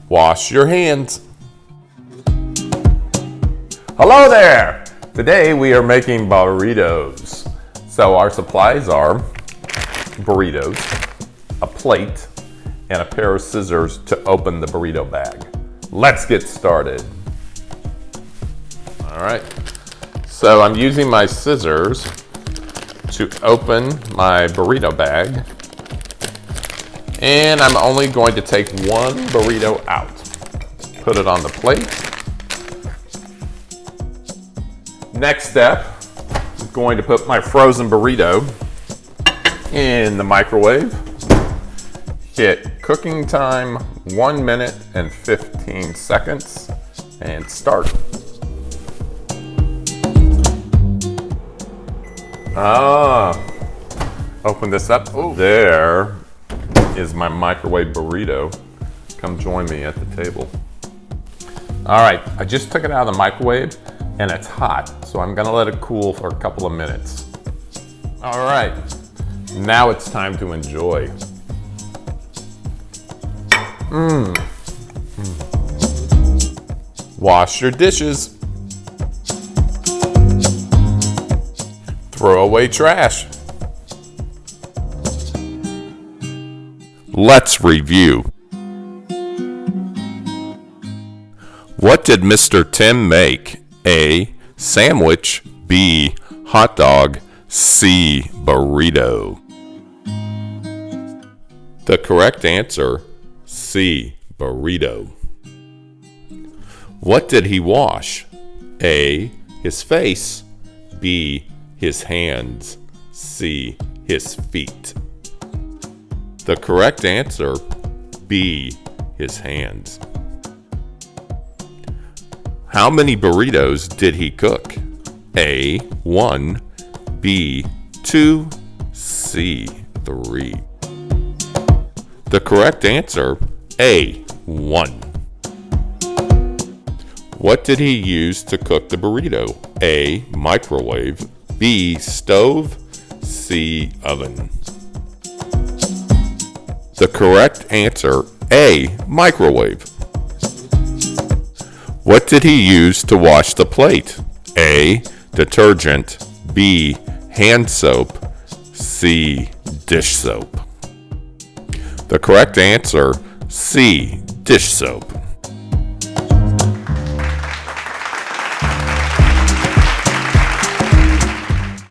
Wash your hands. Hello there! Today we are making burritos. So our supplies are burritos, a plate, and a pair of scissors to open the burrito bag. Let's get started. All right, so I'm using my scissors to open my burrito bag. And I'm only going to take one burrito out. Put it on the plate. Next step, I'm going to put my frozen burrito in the microwave. Hit cooking time 1 minute and 15 seconds and start. Open this up. Oh, there is my microwave burrito. Come join me at the table. All right, I just took it out of the microwave and it's hot, so I'm gonna let it cool for a couple of minutes. All right, now it's time to enjoy. Wash your dishes. Throw away trash. Let's review. What did Mr. Tim make? A. Sandwich. B. Hot dog. C. Burrito. The correct answer, C. Burrito. What did he wash? A. His face. B. His hands. C. His feet. The correct answer, B. His hands. How many burritos did he cook? A. 1. B. 2. C. 3. The correct answer, A. 1. What did he use to cook the burrito? A. Microwave. B. Stove. C. Oven. The correct answer, A. Microwave. What did he use to wash the plate? A. Detergent. B. Hand soap. C. Dish soap. The correct answer, C. Dish soap.